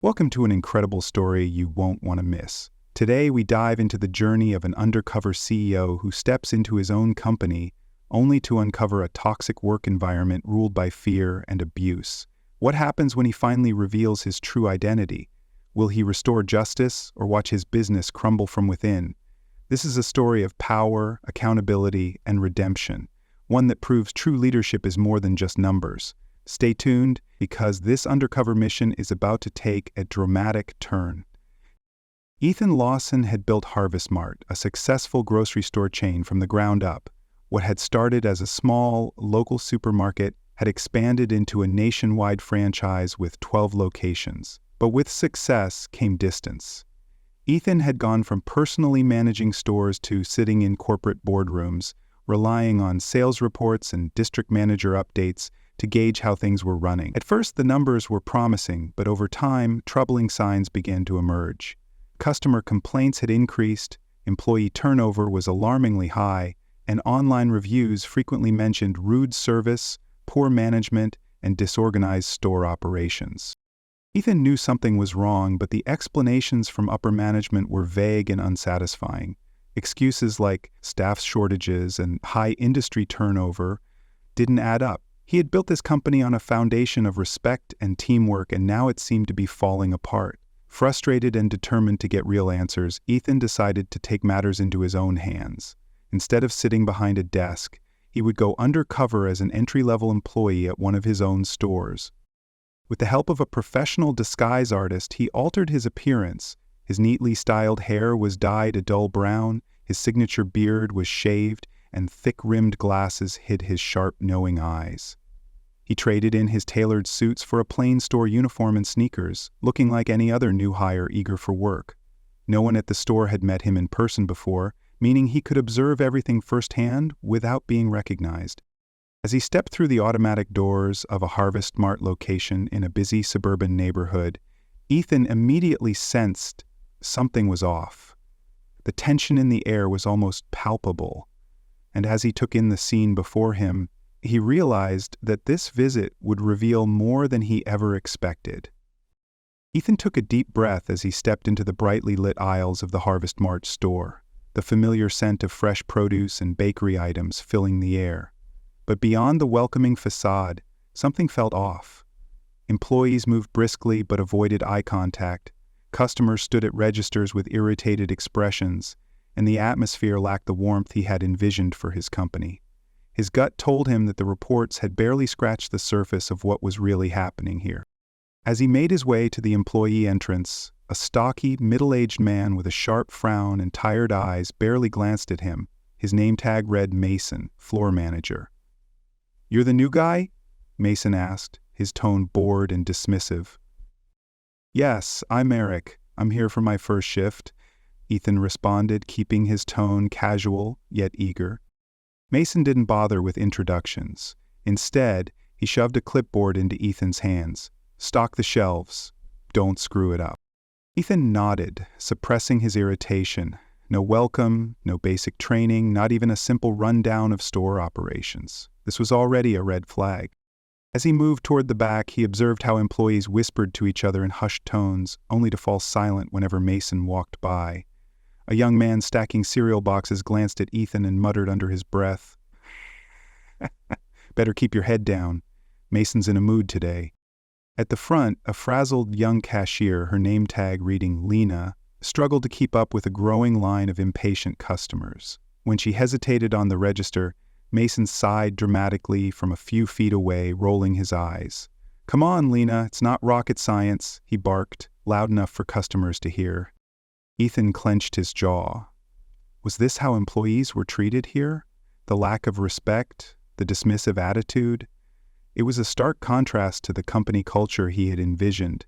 Welcome to an incredible story you won't want to miss. Today, we dive into the journey of an undercover CEO who steps into his own company only to uncover a toxic work environment ruled by fear and abuse. What happens when he finally reveals his true identity? Will he restore justice or watch his business crumble from within? This is a story of power, accountability, and redemption, one that proves true leadership is more than just numbers. Stay tuned, because this undercover mission is about to take a dramatic turn. Ethan Lawson had built Harvest Mart, a successful grocery store chain, from the ground up. What had started as a small, local supermarket had expanded into a nationwide franchise with 12 locations. But with success came distance. Ethan had gone from personally managing stores to sitting in corporate boardrooms, relying on sales reports and district manager updates to gauge how things were running. At first, the numbers were promising, but over time, troubling signs began to emerge. Customer complaints had increased, employee turnover was alarmingly high, and online reviews frequently mentioned rude service, poor management, and disorganized store operations. Ethan knew something was wrong, but the explanations from upper management were vague and unsatisfying. Excuses like staff shortages and high industry turnover didn't add up. He had built this company on a foundation of respect and teamwork, and now it seemed to be falling apart. Frustrated and determined to get real answers, Ethan decided to take matters into his own hands. Instead of sitting behind a desk, he would go undercover as an entry-level employee at one of his own stores. With the help of a professional disguise artist, he altered his appearance. His neatly styled hair was dyed a dull brown, his signature beard was shaved, and thick-rimmed glasses hid his sharp, knowing eyes. He traded in his tailored suits for a plain store uniform and sneakers, looking like any other new hire eager for work. No one at the store had met him in person before, meaning he could observe everything firsthand without being recognized. As he stepped through the automatic doors of a Harvest Mart location in a busy suburban neighborhood, Ethan immediately sensed something was off. The tension in the air was almost palpable, and as he took in the scene before him, he realized that this visit would reveal more than he ever expected. Ethan took a deep breath as he stepped into the brightly lit aisles of the Harvest Mart store, the familiar scent of fresh produce and bakery items filling the air. But beyond the welcoming facade, something felt off. Employees moved briskly but avoided eye contact, customers stood at registers with irritated expressions, and the atmosphere lacked the warmth he had envisioned for his company. His gut told him that the reports had barely scratched the surface of what was really happening here. As he made his way to the employee entrance, a stocky, middle-aged man with a sharp frown and tired eyes barely glanced at him. His name tag read Mason, floor manager. "You're the new guy?" Mason asked, his tone bored and dismissive. "Yes, I'm Eric. I'm here for my first shift," Ethan responded, keeping his tone casual yet eager. Mason didn't bother with introductions. Instead, he shoved a clipboard into Ethan's hands. "Stock the shelves. Don't screw it up." Ethan nodded, suppressing his irritation. No welcome, no basic training, not even a simple rundown of store operations. This was already a red flag. As he moved toward the back, he observed how employees whispered to each other in hushed tones, only to fall silent whenever Mason walked by. A young man stacking cereal boxes glanced at Ethan and muttered under his breath, "Better keep your head down. Mason's in a mood today." At the front, a frazzled young cashier, her name tag reading Lena, struggled to keep up with a growing line of impatient customers. When she hesitated on the register, Mason sighed dramatically from a few feet away, rolling his eyes. "Come on, Lena, it's not rocket science," he barked, loud enough for customers to hear. Ethan clenched his jaw. Was this how employees were treated here? The lack of respect, the dismissive attitude? It was a stark contrast to the company culture he had envisioned.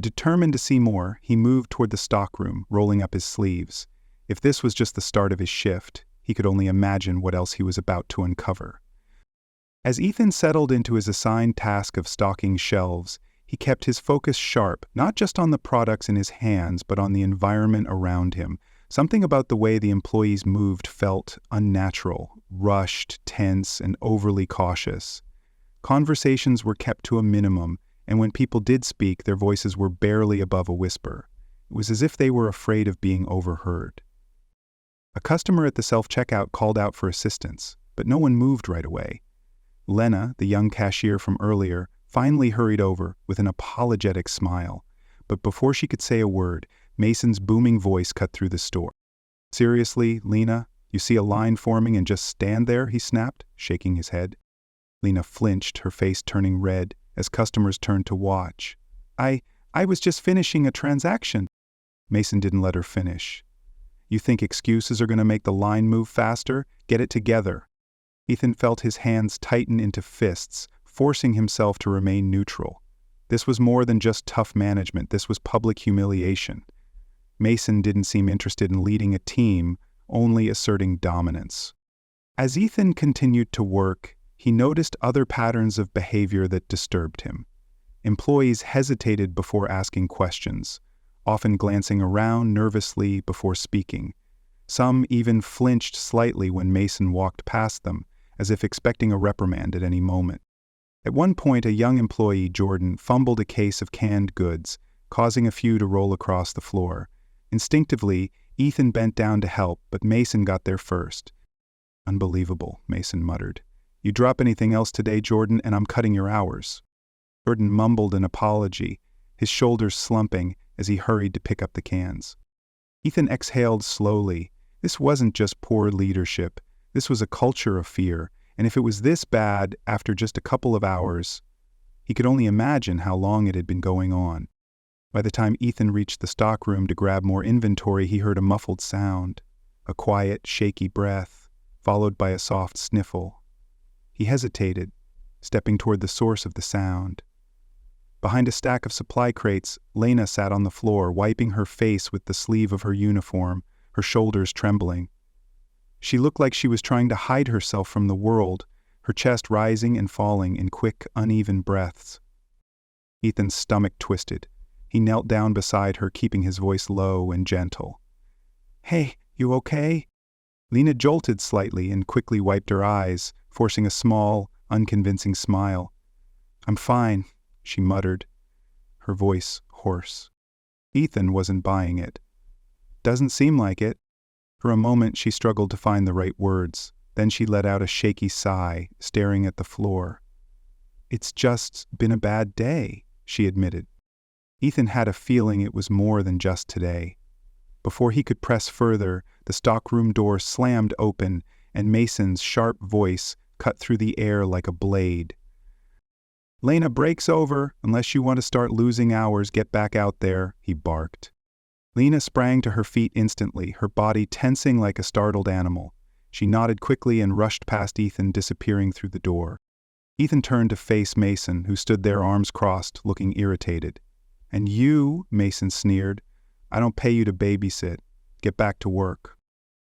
Determined to see more, he moved toward the stockroom, rolling up his sleeves. If this was just the start of his shift, he could only imagine what else he was about to uncover. As Ethan settled into his assigned task of stocking shelves, he kept his focus sharp, not just on the products in his hands, but on the environment around him. Something about the way the employees moved felt unnatural, rushed, tense, and overly cautious. Conversations were kept to a minimum, and when people did speak, their voices were barely above a whisper. It was as if they were afraid of being overheard. A customer at the self-checkout called out for assistance, but no one moved right away. Lena, the young cashier from earlier, finally hurried over with an apologetic smile. But before she could say a word, Mason's booming voice cut through the store. "Seriously, Lena? You see a line forming and just stand there?" he snapped, shaking his head. Lena flinched, her face turning red, as customers turned to watch. I was just finishing a transaction." Mason didn't let her finish. "You think excuses are going to make the line move faster? Get it together." Ethan felt his hands tighten into fists, forcing himself to remain neutral. This was more than just tough management, this was public humiliation. Mason didn't seem interested in leading a team, only asserting dominance. As Ethan continued to work, he noticed other patterns of behavior that disturbed him. Employees hesitated before asking questions, often glancing around nervously before speaking. Some even flinched slightly when Mason walked past them, as if expecting a reprimand at any moment. At one point, a young employee, Jordan, fumbled a case of canned goods, causing a few to roll across the floor. Instinctively, Ethan bent down to help, but Mason got there first. "Unbelievable," Mason muttered. "You drop anything else today, Jordan, and I'm cutting your hours." Jordan mumbled an apology, his shoulders slumping as he hurried to pick up the cans. Ethan exhaled slowly. This wasn't just poor leadership. This was a culture of fear, and if it was this bad after just a couple of hours, he could only imagine how long it had been going on. By the time Ethan reached the stockroom to grab more inventory, he heard a muffled sound, a quiet, shaky breath, followed by a soft sniffle. He hesitated, stepping toward the source of the sound. Behind a stack of supply crates, Lena sat on the floor, wiping her face with the sleeve of her uniform, her shoulders trembling. She looked like she was trying to hide herself from the world, her chest rising and falling in quick, uneven breaths. Ethan's stomach twisted. He knelt down beside her, keeping his voice low and gentle. "Hey, you okay?" Lena jolted slightly and quickly wiped her eyes, forcing a small, unconvincing smile. "I'm fine," she muttered, her voice hoarse. Ethan wasn't buying it. "Doesn't seem like it." For a moment she struggled to find the right words. Then she let out a shaky sigh, staring at the floor. "It's just been a bad day," she admitted. Ethan had a feeling it was more than just today. Before he could press further, the stockroom door slammed open, and Mason's sharp voice cut through the air like a blade. "Lena, break's over. Unless you want to start losing hours, get back out there," he barked. Lena sprang to her feet instantly, her body tensing like a startled animal. She nodded quickly and rushed past Ethan, disappearing through the door. Ethan turned to face Mason, who stood there arms crossed, looking irritated. "And you," Mason sneered, "I don't pay you to babysit. Get back to work."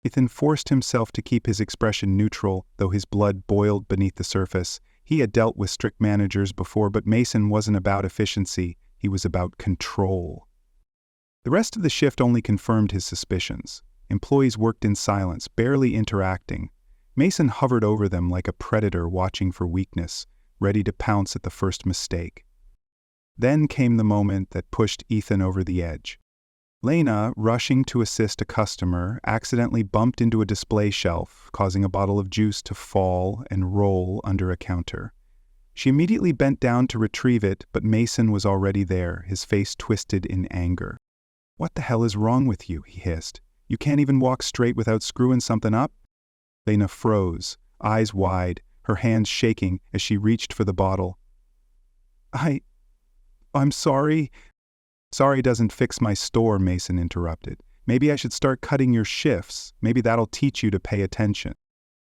Ethan forced himself to keep his expression neutral, though his blood boiled beneath the surface. He had dealt with strict managers before, but Mason wasn't about efficiency, he was about control. The rest of the shift only confirmed his suspicions. Employees worked in silence, barely interacting. Mason hovered over them like a predator watching for weakness, ready to pounce at the first mistake. Then came the moment that pushed Ethan over the edge. Lena, rushing to assist a customer, accidentally bumped into a display shelf, causing a bottle of juice to fall and roll under a counter. She immediately bent down to retrieve it, but Mason was already there, his face twisted in anger. "What the hell is wrong with you?" he hissed. "You can't even walk straight without screwing something up?" Lena froze, eyes wide, her hands shaking as she reached for the bottle. I'm sorry." "Sorry doesn't fix my store," Mason interrupted. "Maybe I should start cutting your shifts. Maybe that'll teach you to pay attention."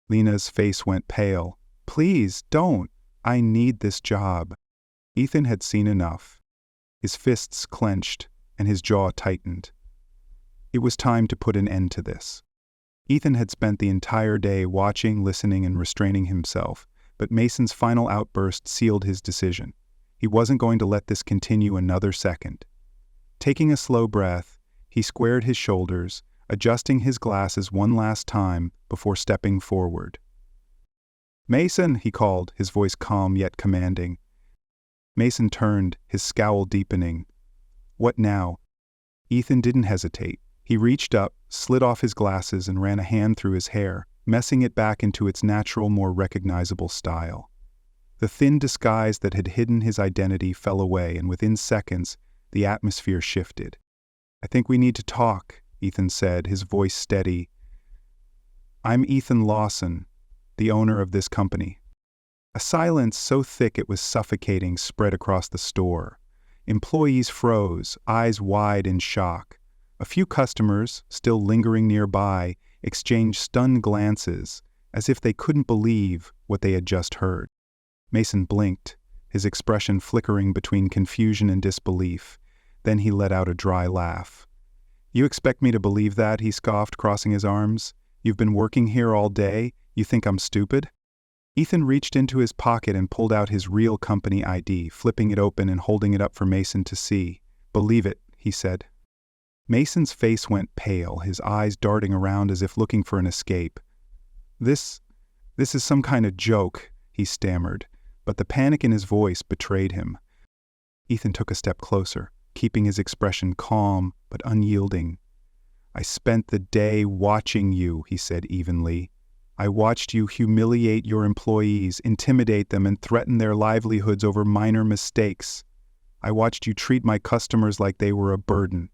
Lena's face went pale. "Please, don't. I need this job." Ethan had seen enough. His fists clenched, and his jaw tightened. It was time to put an end to this. Ethan had spent the entire day watching, listening, and restraining himself, but Mason's final outburst sealed his decision. He wasn't going to let this continue another second. Taking a slow breath, he squared his shoulders, adjusting his glasses one last time before stepping forward. "Mason," he called, his voice calm yet commanding. Mason turned, his scowl deepening. What now? Ethan didn't hesitate. He reached up, slid off his glasses, and ran a hand through his hair, messing it back into its natural, more recognizable style. The thin disguise that had hidden his identity fell away, and within seconds, the atmosphere shifted. I think we need to talk, Ethan said, his voice steady. I'm Ethan Lawson, the owner of this company. A silence so thick it was suffocating spread across the store. Employees froze, eyes wide in shock. A few customers, still lingering nearby, exchanged stunned glances, as if they couldn't believe what they had just heard. Mason blinked, his expression flickering between confusion and disbelief. Then he let out a dry laugh. You expect me to believe that? He scoffed, crossing his arms. You've been working here all day? You think I'm stupid? Ethan reached into his pocket and pulled out his real company ID, flipping it open and holding it up for Mason to see. Believe it, he said. Mason's face went pale, his eyes darting around as if looking for an escape. This is some kind of joke, he stammered, but the panic in his voice betrayed him. Ethan took a step closer, keeping his expression calm but unyielding. I spent the day watching you, he said evenly. I watched you humiliate your employees, intimidate them, and threaten their livelihoods over minor mistakes. I watched you treat my customers like they were a burden.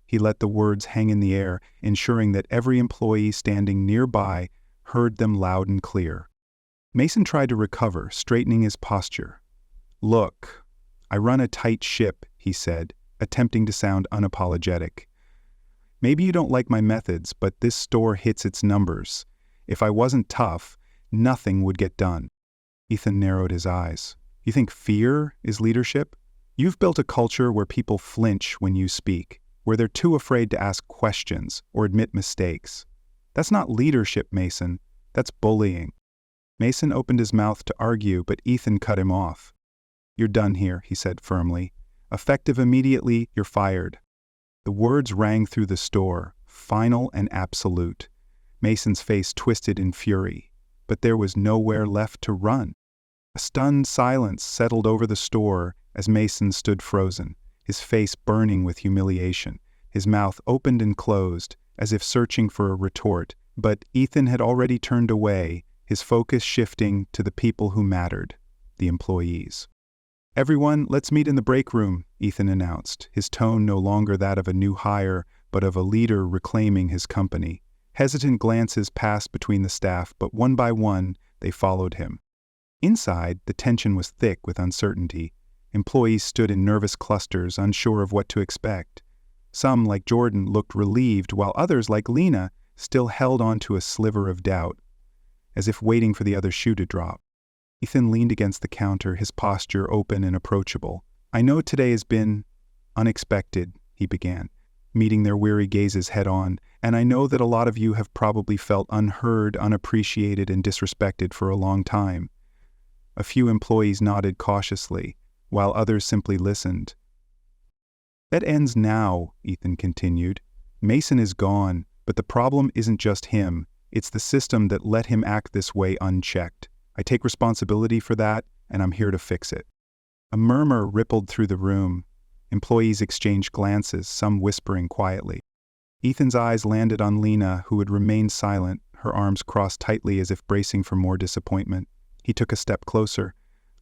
He let the words hang in the air, ensuring that every employee standing nearby heard them loud and clear. Mason tried to recover, straightening his posture. Look, I run a tight ship, he said, attempting to sound unapologetic. Maybe you don't like my methods, but this store hits its numbers. If I wasn't tough, nothing would get done. Ethan narrowed his eyes. You think fear is leadership? You've built a culture where people flinch when you speak, where they're too afraid to ask questions or admit mistakes. That's not leadership, Mason. That's bullying. Mason opened his mouth to argue, but Ethan cut him off. You're done here, he said firmly. Effective immediately, you're fired. The words rang through the store, final and absolute. Mason's face twisted in fury, but there was nowhere left to run. A stunned silence settled over the store as Mason stood frozen, his face burning with humiliation. His mouth opened and closed, as if searching for a retort, but Ethan had already turned away, his focus shifting to the people who mattered, the employees. Everyone, let's meet in the break room, Ethan announced, his tone no longer that of a new hire, but of a leader reclaiming his company. Hesitant glances passed between the staff, but one by one, they followed him. Inside, the tension was thick with uncertainty. Employees stood in nervous clusters, unsure of what to expect. Some, like Jordan, looked relieved, while others, like Lena, still held on to a sliver of doubt, as if waiting for the other shoe to drop. Ethan leaned against the counter, his posture open and approachable. I know today has been unexpected, he began, meeting their weary gazes head-on, and I know that a lot of you have probably felt unheard, unappreciated, and disrespected for a long time. A few employees nodded cautiously, while others simply listened. That ends now, Ethan continued. Mason is gone, but the problem isn't just him. It's the system that let him act this way unchecked. I take responsibility for that, and I'm here to fix it. A murmur rippled through the room. Employees exchanged glances, some whispering quietly. Ethan's eyes landed on Lena, who had remained silent, her arms crossed tightly as if bracing for more disappointment. He took a step closer.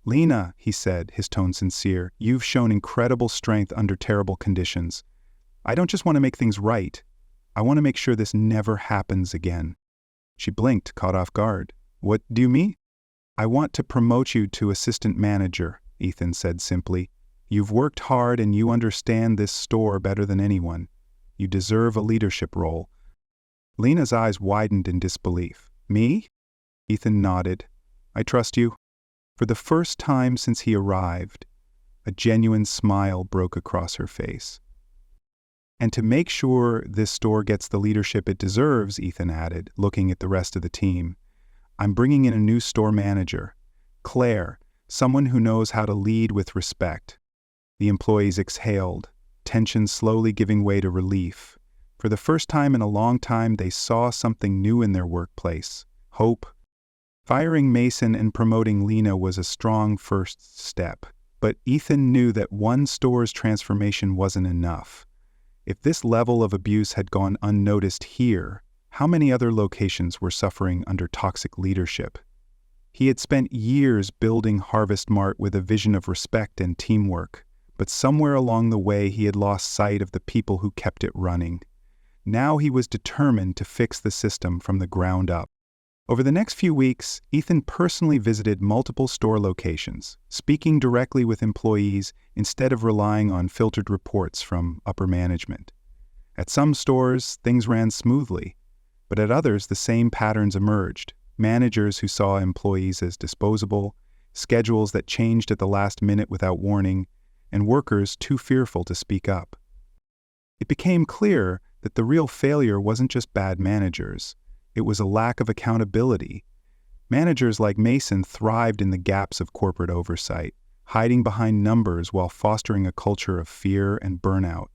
Lena, he said, his tone sincere, you've shown incredible strength under terrible conditions. I don't just want to make things right. I want to make sure this never happens again. She blinked, caught off guard. What do you mean? I want to promote you to assistant manager, Ethan said simply. You've worked hard and you understand this store better than anyone. You deserve a leadership role. Lena's eyes widened in disbelief. Me? Ethan nodded. I trust you. For the first time since he arrived, a genuine smile broke across her face. And to make sure this store gets the leadership it deserves, Ethan added, looking at the rest of the team, I'm bringing in a new store manager, Claire, someone who knows how to lead with respect. The employees exhaled, tension slowly giving way to relief. For the first time in a long time, they saw something new in their workplace, hope. Firing Mason and promoting Lena was a strong first step, But Ethan knew that one store's transformation wasn't enough. If this level of abuse had gone unnoticed here, how many other locations were suffering under toxic leadership? He had spent years building Harvest Mart with a vision of respect and teamwork, but somewhere along the way he had lost sight of the people who kept it running. Now he was determined to fix the system from the ground up. Over the next few weeks, Ethan personally visited multiple store locations, speaking directly with employees instead of relying on filtered reports from upper management. At some stores, things ran smoothly, but at others the same patterns emerged: managers who saw employees as disposable, schedules that changed at the last minute without warning, and workers too fearful to speak up. It became clear that the real failure wasn't just bad managers. It was a lack of accountability. Managers like Mason thrived in the gaps of corporate oversight, hiding behind numbers while fostering a culture of fear and burnout.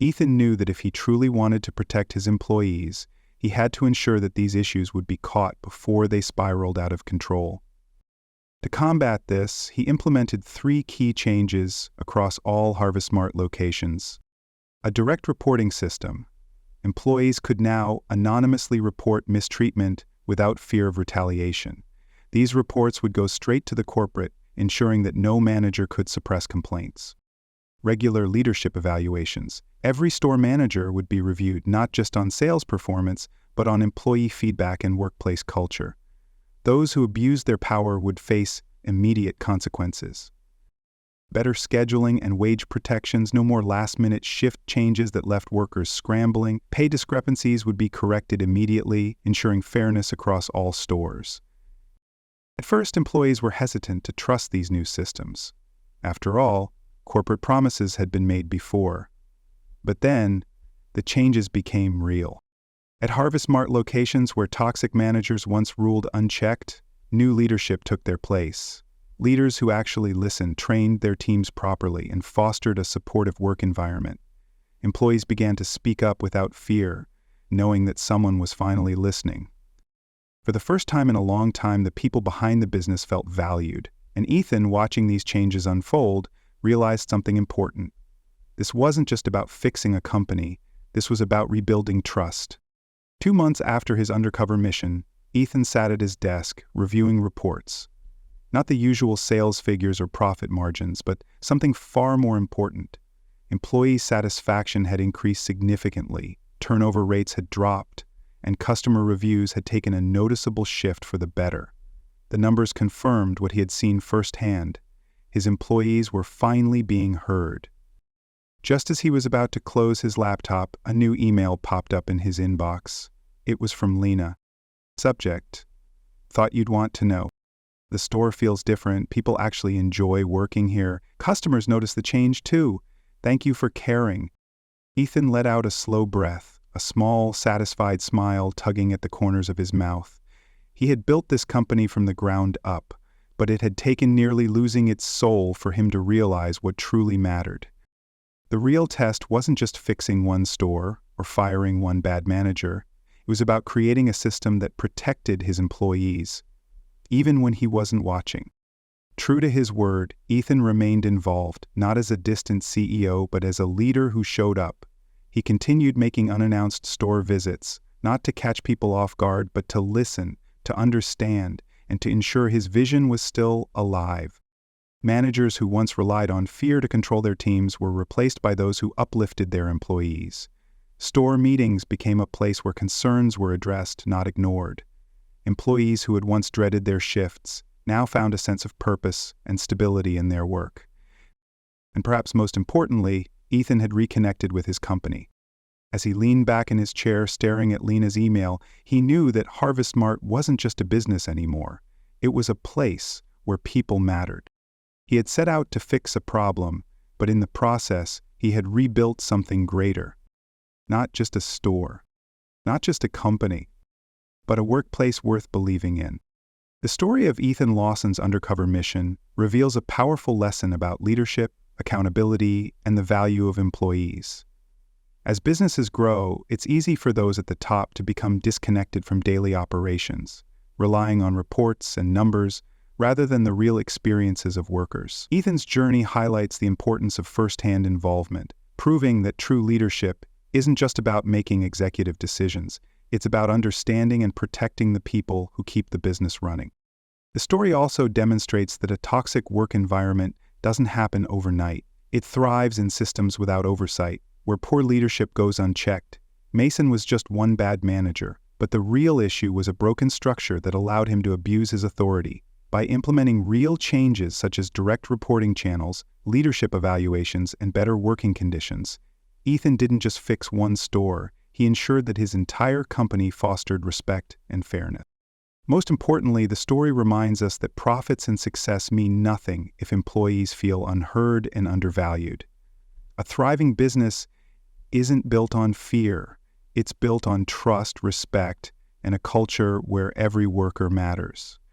Ethan knew that if he truly wanted to protect his employees, he had to ensure that these issues would be caught before they spiraled out of control. To combat this, he implemented 3 key changes across all Harvest Mart locations. A direct reporting system. Employees could now anonymously report mistreatment without fear of retaliation. These reports would go straight to the corporate, ensuring that no manager could suppress complaints. Regular leadership evaluations. Every store manager would be reviewed not just on sales performance, but on employee feedback and workplace culture. Those who abused their power would face immediate consequences. Better scheduling and wage protections, no more last-minute shift changes that left workers scrambling. Pay discrepancies would be corrected immediately, ensuring fairness across all stores. At first, employees were hesitant to trust these new systems. After all, corporate promises had been made before. But then, the changes became real. At Harvest Mart locations where toxic managers once ruled unchecked, new leadership took their place. Leaders who actually listened, trained their teams properly, and fostered a supportive work environment. Employees began to speak up without fear, knowing that someone was finally listening. For the first time in a long time, the people behind the business felt valued, and Ethan, watching these changes unfold, realized something important. This wasn't just about fixing a company, this was about rebuilding trust. 2 months after his undercover mission, Ethan sat at his desk, reviewing reports. Not the usual sales figures or profit margins, but something far more important. Employee satisfaction had increased significantly, turnover rates had dropped, and customer reviews had taken a noticeable shift for the better. The numbers confirmed what he had seen firsthand. His employees were finally being heard. Just as he was about to close his laptop, a new email popped up in his inbox. It was from Lena. Subject: Thought you'd want to know. The store feels different. People actually enjoy working here. Customers notice the change too. Thank you for caring. Ethan let out a slow breath, a small, satisfied smile tugging at the corners of his mouth. He had built this company from the ground up, but it had taken nearly losing its soul for him to realize what truly mattered. The real test wasn't just fixing one store or firing one bad manager. It was about creating a system that protected his employees, even when he wasn't watching. True to his word, Ethan remained involved, not as a distant CEO, but as a leader who showed up. He continued making unannounced store visits, not to catch people off guard, but to listen, to understand, and to ensure his vision was still alive. Managers who once relied on fear to control their teams were replaced by those who uplifted their employees. Store meetings became a place where concerns were addressed, not ignored. Employees who had once dreaded their shifts now found a sense of purpose and stability in their work. And perhaps most importantly, Ethan had reconnected with his company. As he leaned back in his chair staring at Lena's email, he knew that Harvest Mart wasn't just a business anymore. It was a place where people mattered. He had set out to fix a problem, but in the process, he had rebuilt something greater. Not just a store, not just a company, but a workplace worth believing in. The story of Ethan Lawson's undercover mission reveals a powerful lesson about leadership, accountability, and the value of employees. As businesses grow, it's easy for those at the top to become disconnected from daily operations, relying on reports and numbers rather than the real experiences of workers. Ethan's journey highlights the importance of first-hand involvement, proving that true leadership isn't just about making executive decisions. It's about understanding and protecting the people who keep the business running. The story also demonstrates that a toxic work environment doesn't happen overnight. It thrives in systems without oversight, where poor leadership goes unchecked. Mason was just one bad manager, but the real issue was a broken structure that allowed him to abuse his authority. By implementing real changes such as direct reporting channels, leadership evaluations, and better working conditions, Ethan didn't just fix one store, he ensured that his entire company fostered respect and fairness. Most importantly, the story reminds us that profits and success mean nothing if employees feel unheard and undervalued. A thriving business isn't built on fear. It's built on trust, respect, and a culture where every worker matters.